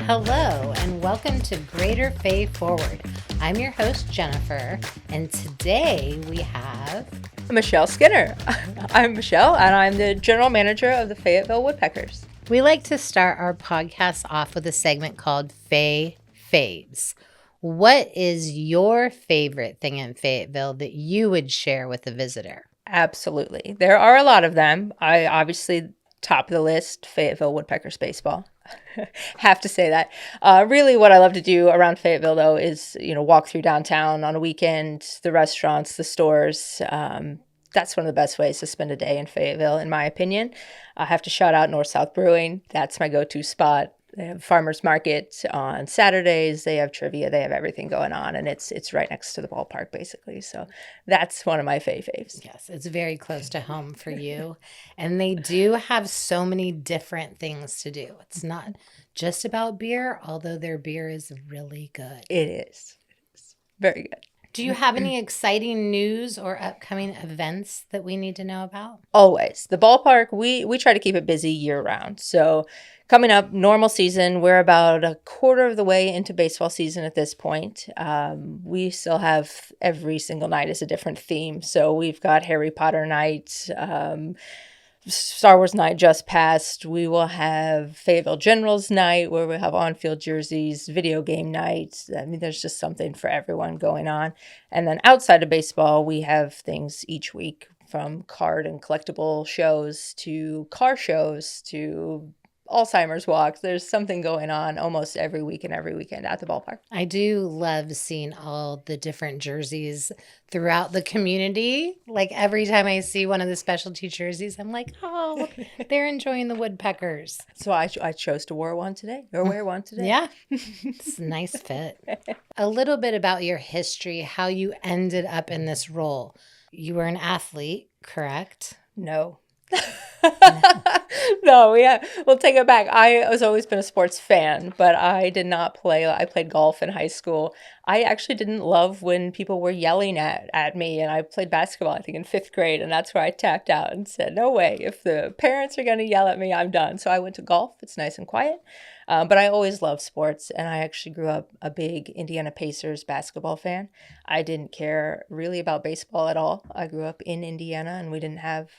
Hello, and welcome to Greater Fay Forward. I'm your host, Jennifer, and today we have Michelle Skinner. I'm Michelle, and I'm the general manager of the Fayetteville Woodpeckers. We like to start our podcast off with a segment called Fay Faves. What is your favorite thing in Fayetteville that you would share with a visitor? Absolutely. There are a lot of them. I obviously, top of the list, Fayetteville Woodpeckers baseball. Have to say that. Really what I love to do around Fayetteville, though, is, walk through downtown on a weekend, the restaurants, the stores. That's one of the best ways to spend a day in Fayetteville, in my opinion. I have to shout out North-South Brewing. That's my go-to spot. They have farmers market on Saturdays. They have trivia. They have everything going on, and it's right next to the ballpark, basically. So that's one of my faves. Yes, it's very close to home for you. And they do have so many different things to do. It's not just about beer, although their beer is really good. It is. Very good. Do you have any exciting news or upcoming events that we need to know about? Always. The ballpark, we try to keep it busy year-round. So coming up, normal season, we're about a quarter of the way into baseball season at this point. We still have every single night is a different theme. So we've got Harry Potter night, Star Wars night just passed. We will have Fayetteville Generals night where we have on-field jerseys, video game night. I mean, there's just something for everyone going on. And then outside of baseball, we have things each week from card and collectible shows to car shows to Alzheimer's walks. There's something going on almost every week and every weekend at the ballpark. I do love seeing all the different jerseys throughout the community. Like every time I see one of the specialty jerseys, I'm like, oh, they're enjoying the Woodpeckers. So I chose to wear one today. Yeah, it's a nice fit. A little bit about your history, how you ended up in this role. You were an athlete, correct? No. No, we'll take it back. I was always been a sports fan, but I did not play. I played golf in high school. I actually didn't love when people were yelling at me, and I played basketball, I think, in 5th grade, and that's where I tapped out and said, no way. If the parents are going to yell at me, I'm done. So I went to golf. It's nice and quiet. But I always loved sports, and I actually grew up a big Indiana Pacers basketball fan. I didn't care really about baseball at all. I grew up in Indiana, and we didn't have,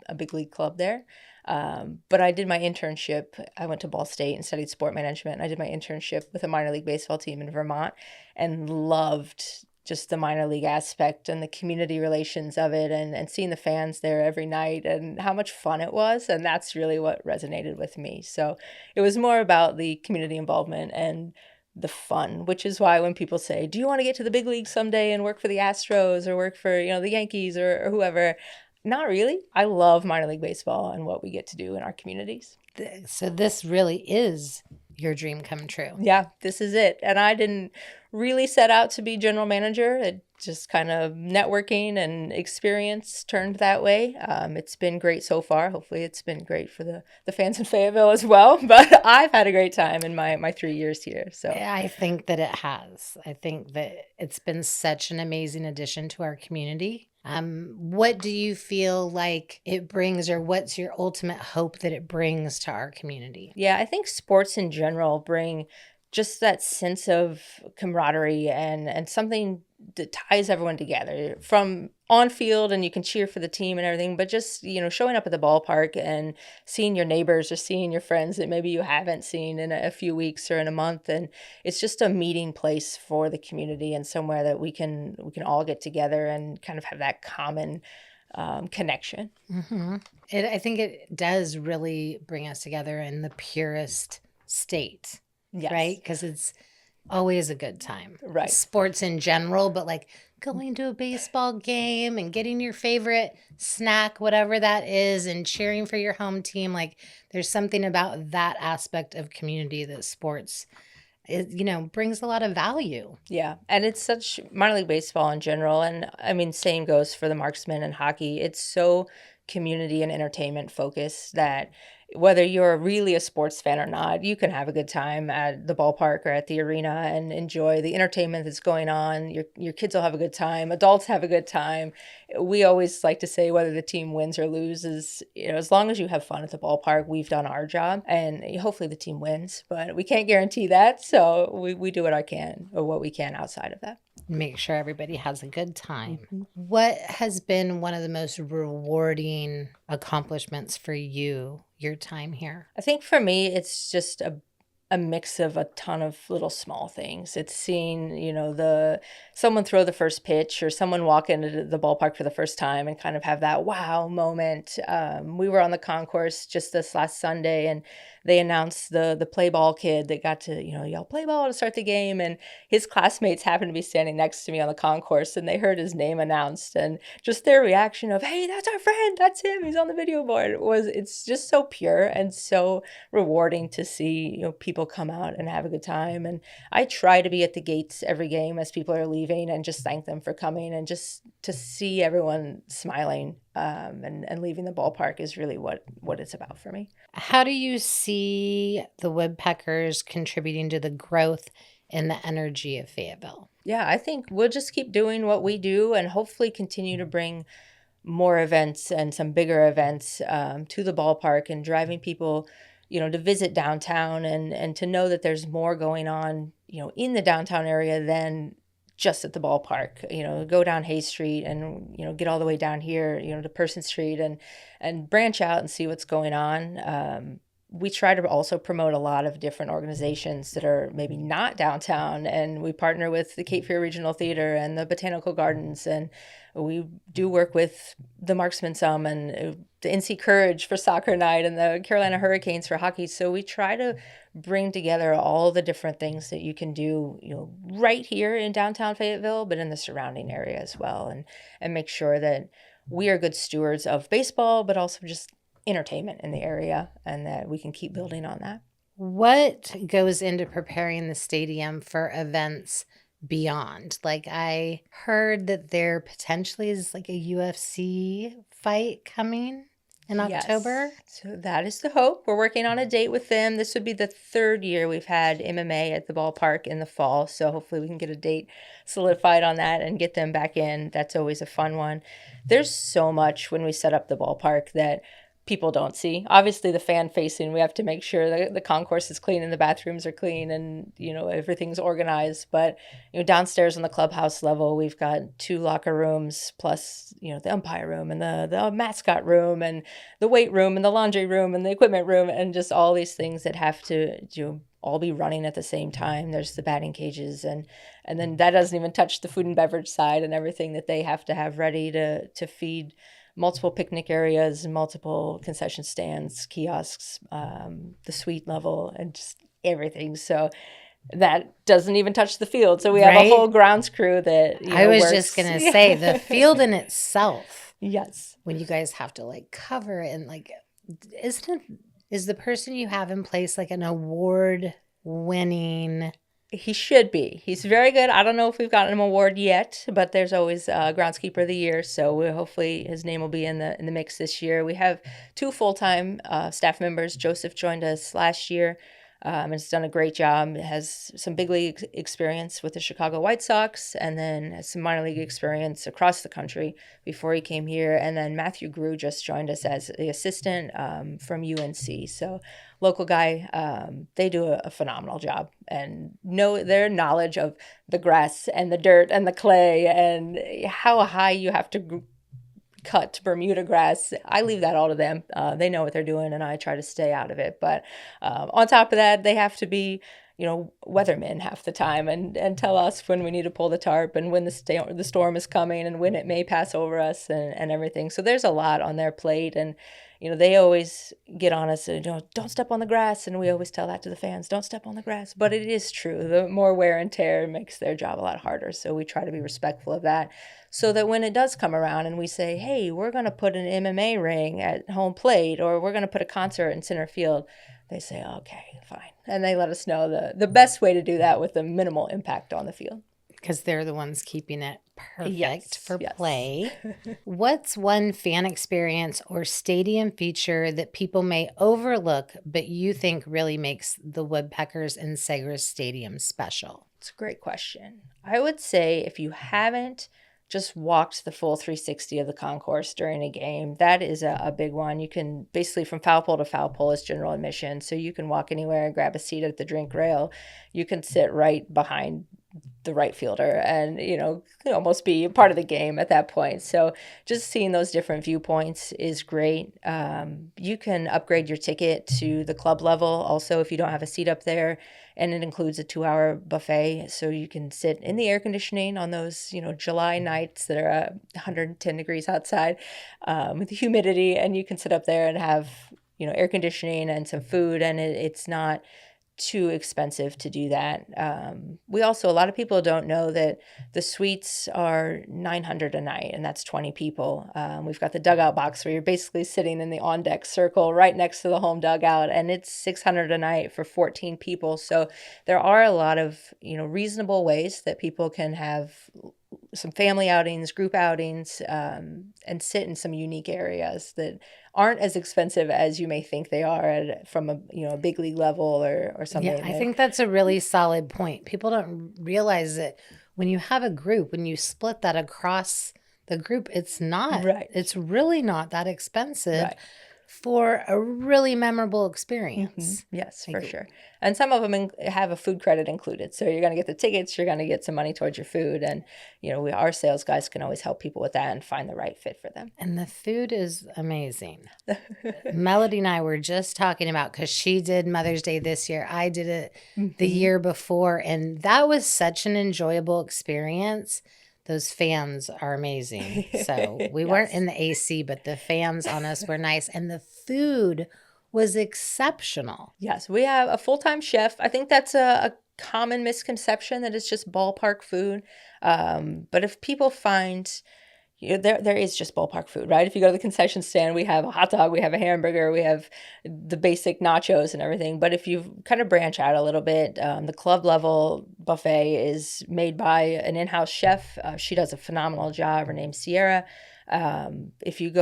a big league club there. But I did my internship. I went to Ball State and studied sport management. I did my internship with a minor league baseball team in Vermont and loved just the minor league aspect and the community relations of it and seeing the fans there every night and how much fun it was. And that's really what resonated with me. So it was more about the community involvement and the fun, which is why when people say, do you want to get to the big league someday and work for the Astros or work for, the Yankees or whoever? Not really. I love minor league baseball and what we get to do in our communities. So this really is your dream come true. Yeah, this is it. And I didn't really set out to be general manager. It just kind of networking and experience turned that way. It's been great so far. Hopefully it's been great for the fans in Fayetteville as well. But I've had a great time in my 3 years here. So I think that it has. I think that it's been such an amazing addition to our community. What do you feel like it brings, or what's your ultimate hope that it brings to our community? Yeah, I think sports in general bring just that sense of camaraderie and something that ties everyone together from on field, and you can cheer for the team and everything, but just, showing up at the ballpark and seeing your neighbors or seeing your friends that maybe you haven't seen in a few weeks or in a month. And it's just a meeting place for the community and somewhere that we can all get together and kind of have that common connection. Mm-hmm. I think it does really bring us together in the purest state. Yes. Right? Because it's always a good time. Right. Sports in general, but like going to a baseball game and getting your favorite snack, whatever that is, and cheering for your home team. Like there's something about that aspect of community that sports, brings a lot of value. Yeah. And it's such minor league baseball in general. And I mean, same goes for the marksmen and hockey. It's so community and entertainment focused that whether you're really a sports fan or not, you can have a good time at the ballpark or at the arena and enjoy the entertainment that's going on. Your kids will have a good time. Adults have a good time. We always like to say whether the team wins or loses, as long as you have fun at the ballpark, we've done our job, and hopefully the team wins, but we can't guarantee that. So we do what we can outside of that. Make sure everybody has a good time. Mm-hmm. What has been one of the most rewarding accomplishments for you, your time here? I think for me, it's just a mix of a ton of little small things. It's seeing, someone throw the first pitch or someone walk into the ballpark for the first time and kind of have that wow moment. We were on the concourse just this last Sunday, and they announced the play ball kid that got to, yell play ball to start the game. And his classmates happened to be standing next to me on the concourse, and they heard his name announced, and just their reaction of, hey, that's our friend, that's him, he's on the video board. It's just so pure and so rewarding to see, people come out and have a good time. And I try to be at the gates every game as people are leaving and just thank them for coming, and just to see everyone smiling and leaving the ballpark is really what it's about for me. How do you see the Woodpeckers contributing to the growth and the energy of Fayetteville? Yeah, I think we'll just keep doing what we do and hopefully continue to bring more events and some bigger events to the ballpark, and driving people, to visit downtown and to know that there's more going on, in the downtown area than just at the ballpark. Go down Hay Street and, get all the way down here, to Person Street, and branch out and see what's going on. We try to also promote a lot of different organizations that are maybe not downtown, and we partner with the Cape Fear Regional Theater and the Botanical Gardens, and we do work with the Marksmen some, and the NC Courage for soccer night, and the Carolina Hurricanes for hockey. So we try to bring together all the different things that you can do, right here in downtown Fayetteville, but in the surrounding area as well, and make sure that we are good stewards of baseball, but also just entertainment in the area, and that we can keep building on that. What goes into preparing the stadium for events beyond? Like, I heard that there potentially is like a UFC fight coming in October. Yes. So that is the hope. We're working on a date with them. This would be the third year we've had MMA at the ballpark in the fall. So hopefully we can get a date solidified on that and get them back in. That's always a fun one. There's so much when we set up the ballpark that people don't see. Obviously, the fan facing, we have to make sure that the concourse is clean and the bathrooms are clean, and everything's organized. But downstairs on the clubhouse level, we've got 2 locker rooms plus the umpire room and the mascot room and the weight room and the laundry room and the equipment room, and just all these things that have to all be running at the same time. There's the batting cages, and then that doesn't even touch the food and beverage side and everything that they have to have ready to feed multiple picnic areas, multiple concession stands, kiosks, the suite level, and just everything. So that doesn't even touch the field. So we have a whole grounds crew that I was just going to say, the field in itself. Yes. When you guys have to cover it, and is the person you have in place like an award winning? He should be. He's very good. I don't know if we've gotten him an award yet, but there's always groundskeeper of the year. So hopefully his name will be in the mix this year. We have 2 full-time staff members. Joseph joined us last year and has done a great job. Has some big league experience with the Chicago White Sox, and then has some minor league experience across the country before he came here. And then Matthew Grew just joined us as the assistant from UNC. So local guy, they do a phenomenal job, and know their knowledge of the grass and the dirt and the clay and how high you have to cut Bermuda grass. I leave that all to them. They know what they're doing, and I try to stay out of it. But on top of that, they have to be weathermen half the time and tell us when we need to pull the tarp and when the storm is coming and when it may pass over us and everything. So there's a lot on their plate, and they always get on us and don't step on the grass, and we always tell that to the fans, don't step on the grass. But it is true. The more wear and tear makes their job a lot harder. So we try to be respectful of that, so that when it does come around and we say, hey, we're going to put an MMA ring at home plate, or we're going to put a concert in center field, they say, okay, fine. And they let us know the best way to do that with the minimal impact on the field. because they're the ones keeping it perfect Yes, for yes. play. What's one fan experience or stadium feature that people may overlook, but you think really makes the Woodpeckers and Segra Stadium special? It's a great question. I would say if you haven't just walked the full 360 of the concourse during a game, that is a big one. You can basically, from foul pole to foul pole is general admission. So you can walk anywhere and grab a seat at the drink rail. You can sit right behind the right fielder and, almost be part of the game at that point. So just seeing those different viewpoints is great. You can upgrade your ticket to the club level also if you don't have a seat up there. And it includes a 2-hour buffet. So you can sit in the air conditioning on those, July nights that are 110 degrees outside with the humidity. And you can sit up there and have, air conditioning and some food. And it's not too expensive to do that. We also, a lot of people don't know that the suites are $900 a night, and that's 20 people. We've got the dugout box where you're basically sitting in the on-deck circle right next to the home dugout, and it's $600 a night for 14 people. So there are a lot of, reasonable ways that people can have some family outings, group outings, and sit in some unique areas that aren't as expensive as you may think they are from a big league level or something. Yeah, I think that's a really solid point. People don't realize that when you have a group, when you split that across the group, it's really not that expensive. Right. For a really memorable experience. Mm-hmm. Yes, for sure. And some of them have a food credit included. So you're going to get the tickets, you're going to get some money towards your food. And, our sales guys can always help people with that and find the right fit for them. And the food is amazing. Melody and I were just talking about, because she did Mother's Day this year. I did it the year before. And that was such an enjoyable experience. Those fans are amazing. So we weren't in the AC, but the fans on us were nice. And the food was exceptional. Yes, we have a full-time chef. I think that's a common misconception that it's just ballpark food. But if people find... there is just ballpark food, right? If you go to the concession stand, we have a hot dog, we have a hamburger, we have the basic nachos and everything. But if you kind of branch out a little bit, the club level buffet is made by an in-house chef. She does a phenomenal job. Her name's Sierra. If you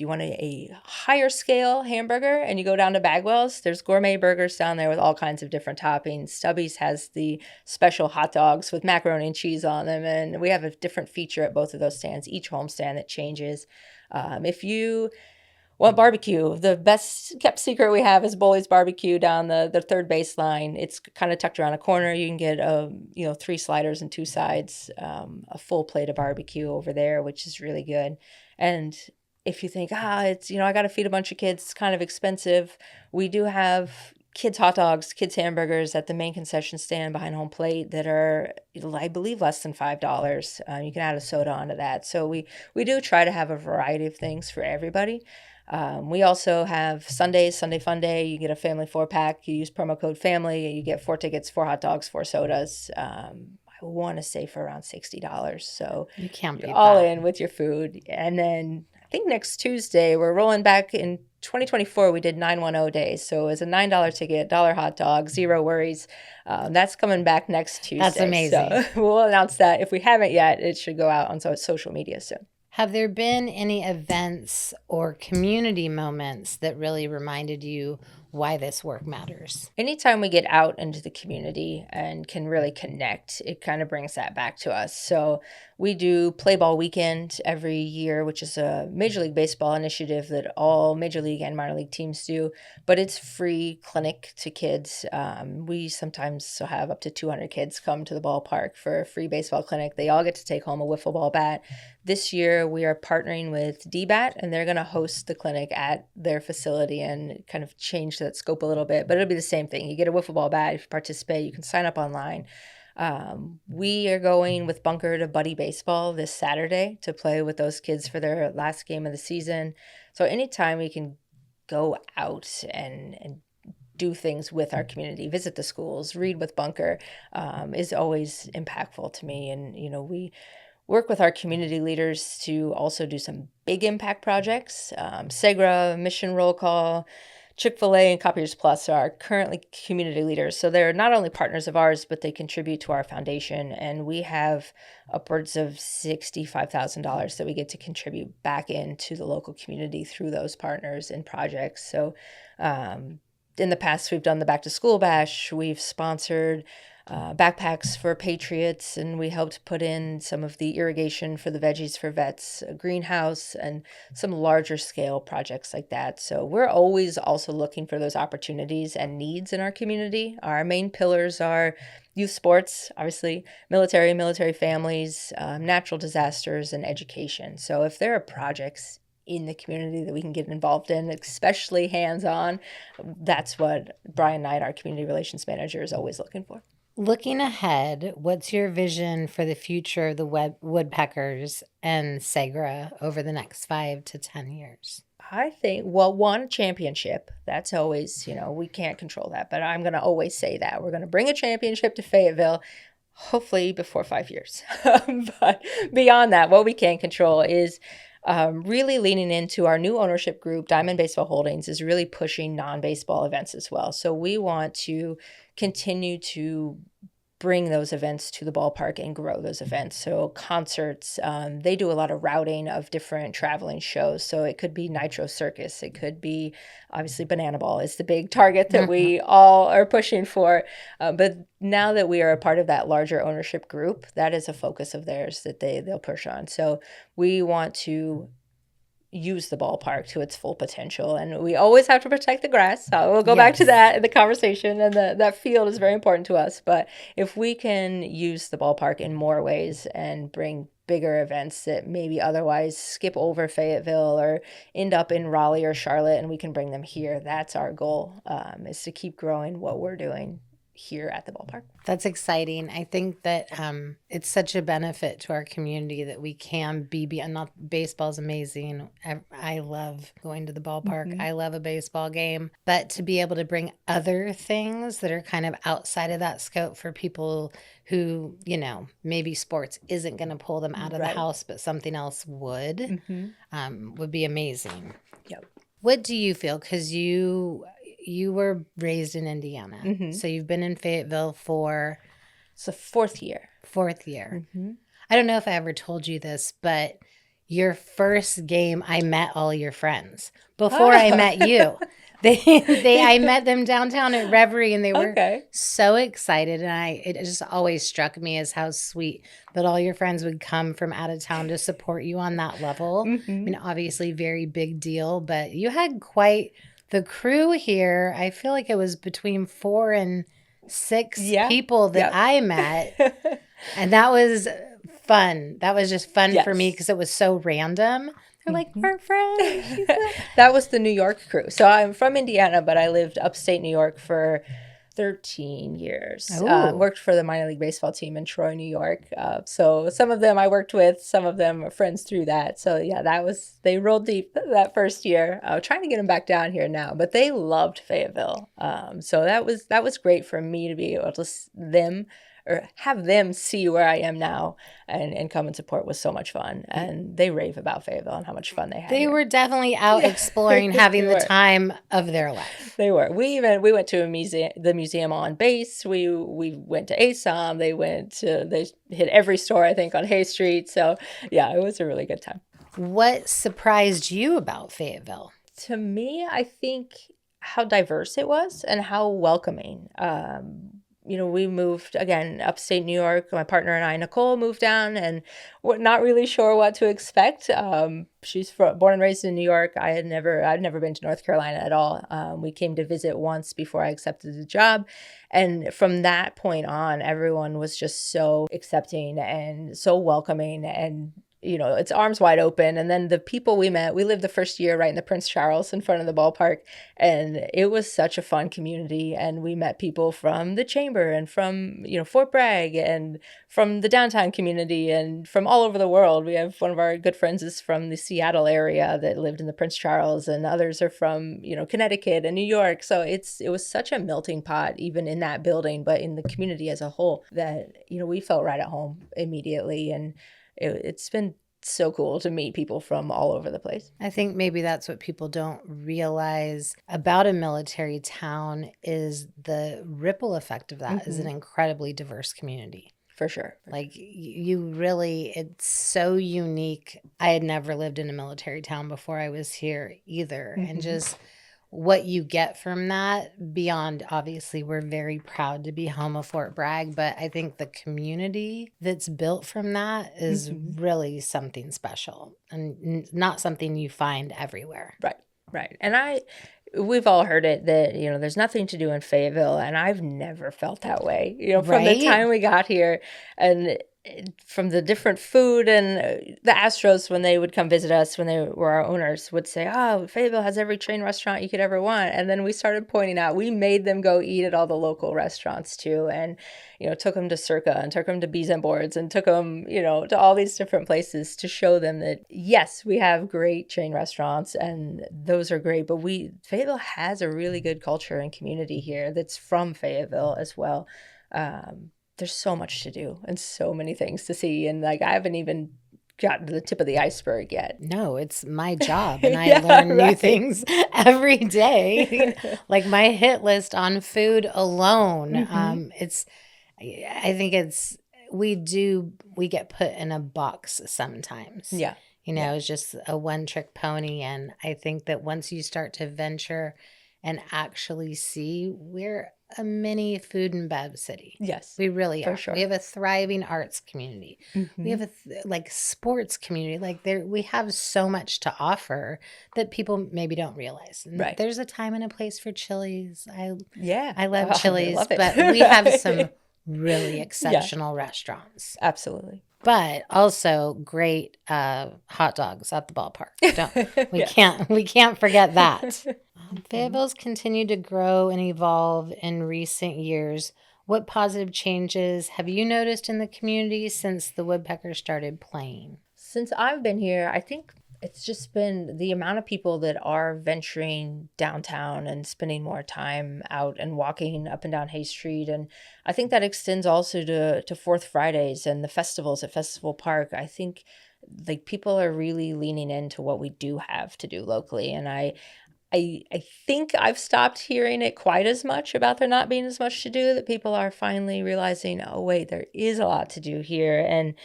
want a higher scale hamburger and you go down to Bagwell's, there's gourmet burgers down there with all kinds of different toppings. Stubby's has the special hot dogs with macaroni and cheese on them. And we have a different feature at both of those stands, each home stand that changes. If you want barbecue, the best kept secret we have is Bully's Barbecue down the third baseline. It's kind of tucked around a corner. You can get 3 sliders and 2 sides, a full plate of barbecue over there, which is really good. And if you think, it's, I got to feed a bunch of kids, it's kind of expensive. We do have kids hot dogs, kids hamburgers at the main concession stand behind home plate that are, I believe, less than $5. You can add a soda onto that. So we do try to have a variety of things for everybody. We also have Sundays, Sunday Fun Day. You get a family 4-pack. You use promo code FAMILY. You get 4 tickets, 4 hot dogs, 4 sodas. I want to say for around $60. So you can't beat all that. in with your food. And then I think next Tuesday, we're rolling back in 2024. We did 910 days. So it was a $9 ticket, $1 hot dog, 0 worries. That's coming back next Tuesday. That's amazing. So we'll announce that. If we haven't yet, it should go out on social media soon. Have there been any events or community moments that really reminded you why this work matters? Anytime we get out into the community and can really connect, it kind of brings that back to us. So we do Play Ball Weekend every year, which is a Major League Baseball initiative that all Major League and minor league teams do, but it's free clinic to kids. We sometimes have up to 200 kids come to the ballpark for a free baseball clinic. They all get to take home a wiffle ball bat. This year, we are partnering with DBAT, and they're going to host the clinic at their facility and kind of change that scope a little bit. But it'll be the same thing. You get a wiffle ball bat. If you participate, you can sign up online. We are going with Bunker to Buddy Baseball this Saturday to play with those kids for their last game of the season. So anytime we can go out and do things with our community, visit the schools, read with Bunker, is always impactful to me. And, we work with our community leaders to also do some big impact projects. Segra Mission Roll Call Chick-fil-A and Copiers Plus are currently community leaders. So they're not only partners of ours, but they contribute to our foundation. And we have upwards of $65,000 that we get to contribute back into the local community through those partners and projects. So in the past, we've done the Back to School Bash. We've sponsored backpacks for Patriots, and we helped put in some of the irrigation for the Veggies for Vets, a greenhouse, and some larger scale projects like that. So we're always also looking for those opportunities and needs in our community. Our main pillars are youth sports, obviously, military families, natural disasters, and education. So if there are projects in the community that we can get involved in, especially hands-on, that's what Brian Knight, our community relations manager, is always looking for. Looking ahead, what's your vision for the future of the Woodpeckers and Segra over the next 5 to 10 years? I think, well, one, championship. That's always, we can't control that, but I'm going to always say that. We're going to bring a championship to Fayetteville, hopefully before 5 years. But beyond that, what we can control is really leaning into our new ownership group. Diamond Baseball Holdings is really pushing non-baseball events as well. So we want to continue to bring those events to the ballpark and grow those events. So concerts, they do a lot of routing of different traveling shows. So it could be Nitro Circus. It could be, obviously, Banana Ball is the big target that we all are pushing for. But now that we are a part of that larger ownership group, that is a focus of theirs that they'll push on. So we want to use the ballpark to its full potential, and we always have to protect the grass. So we'll go back to that in the conversation, and that field is very important to us. But if we can use the ballpark in more ways and bring bigger events that maybe otherwise skip over Fayetteville or end up in Raleigh or Charlotte, and we can bring them here, that's our goal, is to keep growing what we're doing here at the ballpark. That's exciting. I think that it's such a benefit to our community that we can be not baseball's amazing. I love going to the ballpark. I love a baseball game, but to be able to bring other things that are kind of outside of that scope for people who, maybe sports isn't going to pull them out of the house, but something else would be amazing. Yep. What do you feel? Because you were raised in Indiana. So you've been in Fayetteville for... It's the fourth year. I don't know if I ever told you this, but your first game, I met all your friends before I met you. I met them downtown at Reverie, and they were so excited. And it just always struck me as how sweet that all your friends would come from out of town to support you on that level. I mean, obviously, very big deal, but you had quite... The crew here, I feel like it was between 4 and 6 people that I met. And that was fun. That was just fun for me because it was so random. They're like, we're friends. That was the New York crew. So I'm from Indiana, but I lived upstate New York for 13 years. Worked for the minor league baseball team in Troy, New York. So some of them I worked with, some of them are friends through that. So yeah, they rolled deep that first year. Trying to get them back down here now, but they loved Fayetteville. So that was great for me to be able to have them see where I am now and come and support was so much fun. And they rave about Fayetteville and how much fun they had. They were definitely out exploring, having the time of their life. They were. We went to the museum on base. We went to ASOM. They hit every store, I think, on Hay Street. So yeah, it was a really good time. What surprised you about Fayetteville? To me, I think how diverse it was and how welcoming. We moved, again, upstate New York. My partner and I, Nicole, moved down, and we're not really sure what to expect. She's born and raised in New York. I'd never been to North Carolina at all. We came to visit once before I accepted the job. And from that point on, everyone was just so accepting and so welcoming, and it's arms wide open. And then the people we met, we lived the first year right in the Prince Charles in front of the ballpark. And it was such a fun community. And we met people from the Chamber and from, Fort Bragg and from the downtown community and from all over the world. We have one of our good friends is from the Seattle area that lived in the Prince Charles, and others are from, Connecticut and New York. So it was such a melting pot, even in that building, but in the community as a whole, that, we felt right at home immediately. And it's been so cool to meet people from all over the place. I think maybe that's what people don't realize about a military town is the ripple effect of that is an incredibly diverse community. For sure. Like you really, it's so unique. I had never lived in a military town before I was here either. And just what you get from that beyond, obviously, we're very proud to be home of Fort Bragg, but I think the community that's built from that is really something special and not something you find everywhere. Right. And we've all heard it that, there's nothing to do in Fayetteville, and I've never felt that way, from the time we got here, and from the different food, and the Astros, when they would come visit us, when they were our owners, would say, oh, Fayetteville has every chain restaurant you could ever want. And then we started pointing out, we made them go eat at all the local restaurants too. And, took them to Circa and took them to Bees and Boards and took them, to all these different places to show them that, yes, we have great chain restaurants and those are great, but Fayetteville has a really good culture and community here that's from Fayetteville as well. There's so much to do and so many things to see. And I haven't even gotten to the tip of the iceberg yet. No, it's my job. And I learn new things every day. Like my hit list on food alone. I think we get put in a box sometimes. Yeah. It's just a one-trick pony. And I think that once you start to venture and actually see, we're a mini food and bev city. Yes. We really are. For sure. We have a thriving arts community. We have a sports community. We have so much to offer that people maybe don't realize. And there's a time and a place for Chili's. I love Chili's, but we have some really exceptional restaurants. Absolutely. But also great hot dogs at the ballpark. We can't forget that. Fayetteville's continued to grow and evolve in recent years. What positive changes have you noticed in the community since the Woodpeckers started playing? Since I've been here, I think it's just been the amount of people that are venturing downtown and spending more time out and walking up and down Hay Street. And I think that extends also to Fourth Fridays and the festivals at Festival Park. I think people are really leaning into what we do have to do locally. And I think I've stopped hearing it quite as much about there not being as much to do, that people are finally realizing, oh, wait, there is a lot to do here. And,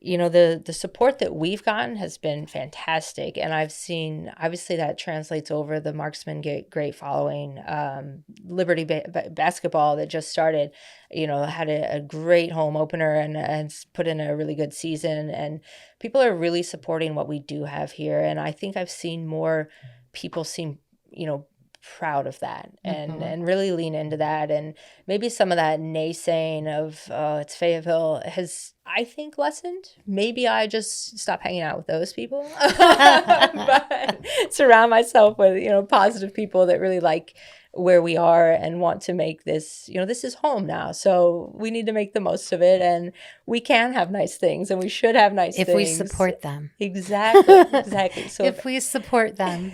the support that we've gotten has been fantastic. And I've seen, obviously, that translates over the Marksman great following. Liberty basketball that just started, had a great home opener and put in a really good season. And people are really supporting what we do have here. And I think I've seen more people seem proud of that and really lean into that. And maybe some of that naysaying of it's Fayetteville has, I think, lessened. Maybe I just stop hanging out with those people, but surround myself with positive people that really like where we are and want to make this, this is home now. So we need to make the most of it, and we can have nice things and we should have nice things. If we support them. Exactly. So if we support them.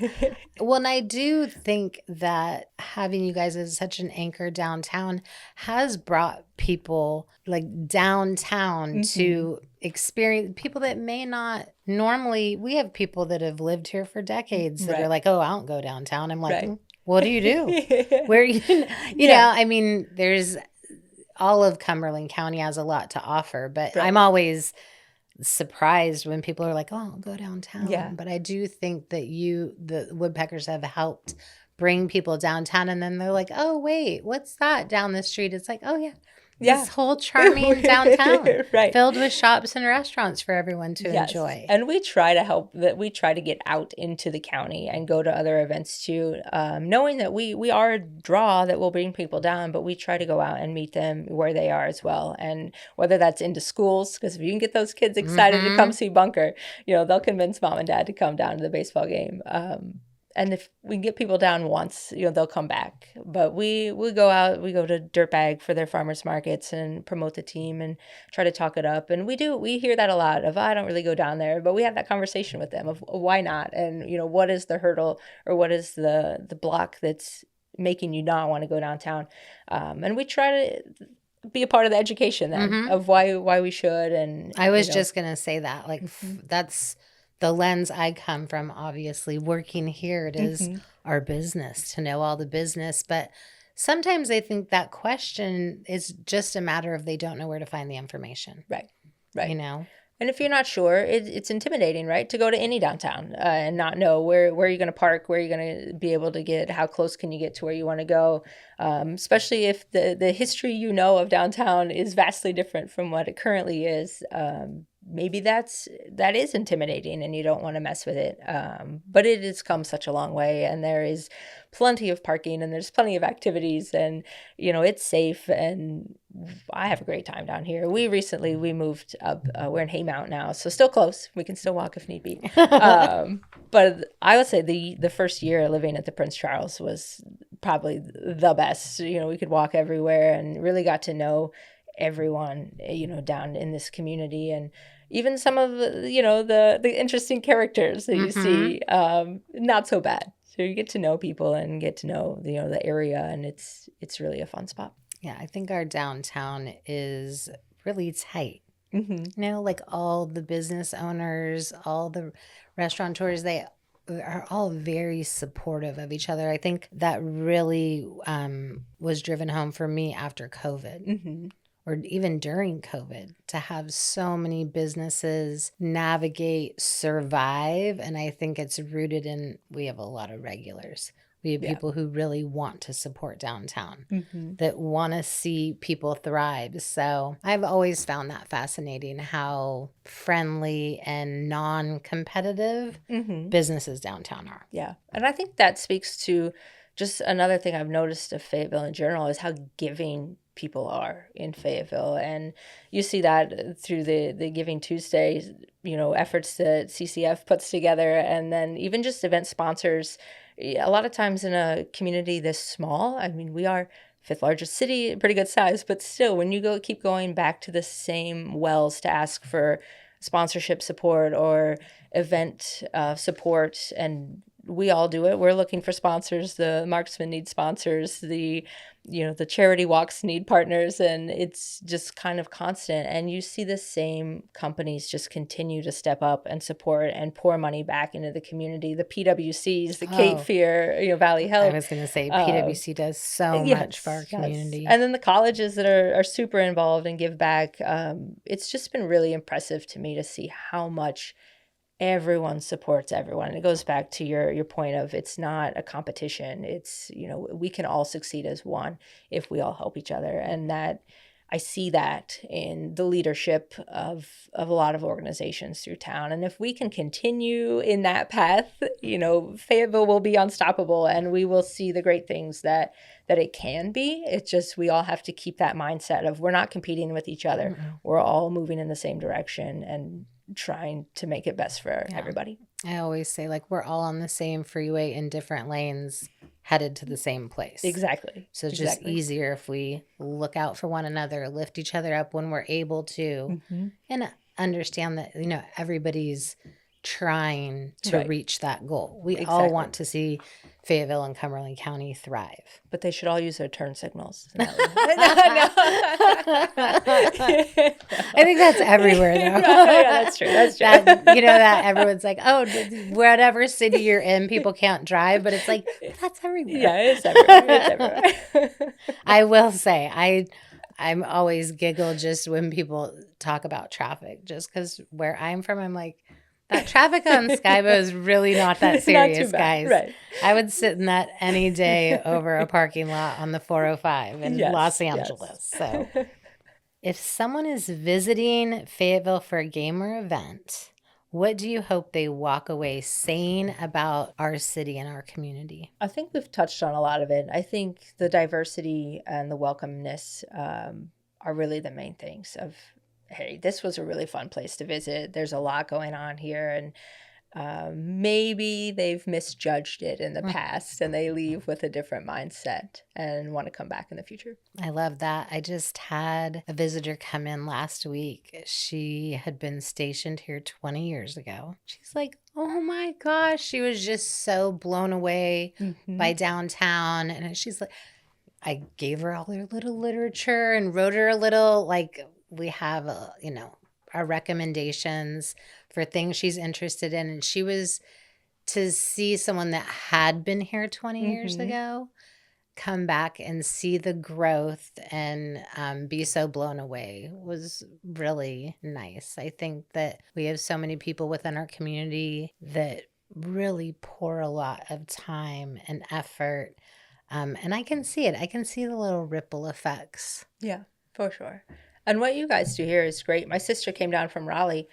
Well, and I do think that having you guys as such an anchor downtown has brought people downtown to experience, people that may not normally, we have people that have lived here for decades that are like, oh, I don't go downtown. I'm like, what do you do? Where you know, I mean, there's all of Cumberland County has a lot to offer, but I'm always surprised when people are like, oh, I'll go downtown. Yeah. But I do think that the Woodpeckers have helped bring people downtown, and then they're like, oh, wait, what's that down the street? It's like, oh, yeah. This whole charming downtown filled with shops and restaurants for everyone to enjoy. And we try to help that. We try to get out into the county and go to other events too, knowing that we are a draw that will bring people down, but we try to go out and meet them where they are as well. And whether that's into schools, because if you can get those kids excited to come see Bunker, they'll convince mom and dad to come down to the baseball game. And if we can get people down once, they'll come back. But we go out, we go to Dirtbag for their farmers markets and promote the team and try to talk it up. And we hear that a lot of, I don't really go down there, but we have that conversation with them of why not? And, what is the hurdle or what is the block that's making you not want to go downtown? And we try to, be a part of the education then of why we should. And I was just going to say that, like, that's the lens I come from, obviously. Working here, it is our business to know all the business. But sometimes I think that question is just a matter of they don't know where to find the information. Right. You know? And if you're not sure, it's intimidating, right? To go to any downtown and not know where you're going to park, where you're going to be able to get, how close can you get to where you want to go, especially if the history of downtown is vastly different from what it currently is. Maybe that is intimidating and you don't want to mess with it. But it has come such a long way, and there is plenty of parking and there's plenty of activities, and it's safe, and I have a great time down here. We moved up. We're in Haymount now, so still close. We can still walk if need be. But I would say the first year living at the Prince Charles was probably the best. We could walk everywhere and really got to know everyone, down in this community, and even some of the interesting characters that you see, not so bad. So you get to know people and get to know the area, and it's really a fun spot. Yeah, I think our downtown is really tight. Like all the business owners, all the restaurateurs, they are all very supportive of each other. I think that really was driven home for me after COVID. Or even during COVID, to have so many businesses navigate, survive. And I think it's rooted in, we have a lot of regulars. We have people who really want to support downtown, that want to see people thrive. So I've always found that fascinating, how friendly and non-competitive businesses downtown are. Yeah. And I think that speaks to just another thing I've noticed of Fayetteville in general is how giving people are in Fayetteville. And you see that through the Giving Tuesday, efforts that CCF puts together, and then even just event sponsors. A lot of times in a community this small, I mean, we are fifth largest city, pretty good size, but still, when you keep going back to the same wells to ask for sponsorship support or event support, and we all do it. We're looking for sponsors. The marksmen need sponsors. The charity walks need partners, and it's just kind of constant. And you see the same companies just continue to step up and support and pour money back into the community. The PWCs, the Cape Fear, Valley Health. I was going to say PWC does so much for our community. And then the colleges that are super involved and give back. It's just been really impressive to me to see how much everyone supports everyone. And it goes back to your point of, it's not a competition. It's, we can all succeed as one if we all help each other. And that I see that in the leadership of a lot of organizations through town. And if we can continue in that path, Fayetteville will be unstoppable, and we will see the great things that it can be. It's just, we all have to keep that mindset of, we're not competing with each other. We're all moving in the same direction and trying to make it best for everybody. I always say, like, we're all on the same freeway in different lanes, headed to the same place. Exactly. So it's just easier if we look out for one another, lift each other up when we're able to, and understand that, everybody's trying to reach that goal. We all want to see Fayetteville and Cumberland County thrive. But they should all use their turn signals. No. I think that's everywhere, though. Yeah, that's true. That everyone's like, oh, whatever city you're in, people can't drive. But it's like, that's everywhere. Yeah, it's everywhere. I will say, I'm always giggle just when people talk about traffic, just because where I'm from, I'm like, that traffic on Skybo is really not that serious, guys. Right. I would sit in that any day over a parking lot on the 405 in Los Angeles. So if someone is visiting Fayetteville for a game or event, what do you hope they walk away saying about our city and our community? I think we've touched on a lot of it. I think the diversity and the welcomeness are really the main things of, hey, this was a really fun place to visit. There's a lot going on here. And maybe they've misjudged it in the past and they leave with a different mindset and want to come back in the future. I love that. I just had a visitor come in last week. She had been stationed here 20 years ago. She's like, oh my gosh. She was just so blown away by downtown. And she's like, I gave her all her little literature and wrote her a little, like, we have, our recommendations for things she's interested in. And she was, to see someone that had been here 20 years ago come back and see the growth and be so blown away was really nice. I think that we have so many people within our community that really pour a lot of time and effort. And I can see it. I can see the little ripple effects. Yeah, for sure. And what you guys do here is great. My sister came down from Raleigh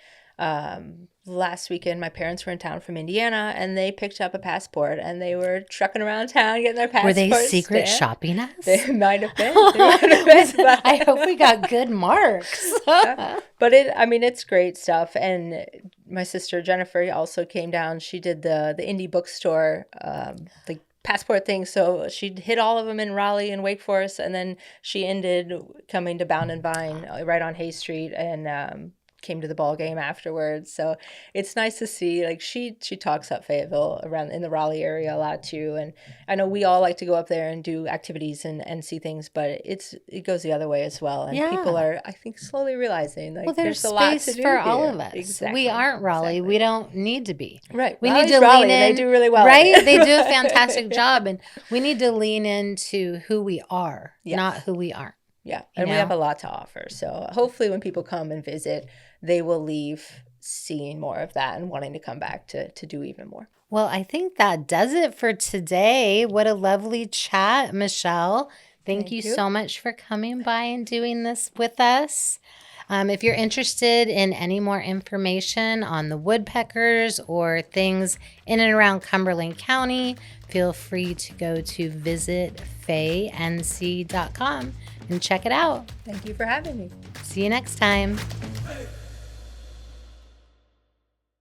last weekend. My parents were in town from Indiana, and they picked up a passport, and they were trucking around town getting their passports. Were they secret shopping us? They might have been. I hope we got good marks. But it's great stuff. And my sister Jennifer also came down. She did the indie bookstore, the passport thing. So she hit all of them in Raleigh and Wake Forest, and then she ended coming to Bound and Vine right on Hay Street, and came to the ball game afterwards. So it's nice to see, like, she talks up Fayetteville around in the Raleigh area a lot too. And I know we all like to go up there and do activities and see things, but it goes the other way as well. And people are, I think, slowly realizing, like, there's a lot to do for here. all of us. Exactly. We aren't Raleigh. We don't need to be. Right. We Raleigh's need to Raleigh, lean in. They do really well. Right? They do a fantastic job. And we need to lean into who we are, not who we aren't. Yeah. And we have a lot to offer. So hopefully when people come and visit, they will leave seeing more of that and wanting to come back to do even more. Well, I think that does it for today. What a lovely chat, Michelle. Thank you so much for coming by and doing this with us. If you're interested in any more information on the Woodpeckers or things in and around Cumberland County, feel free to go to visitfaync.com and check it out. Thank you for having me. See you next time. Hey.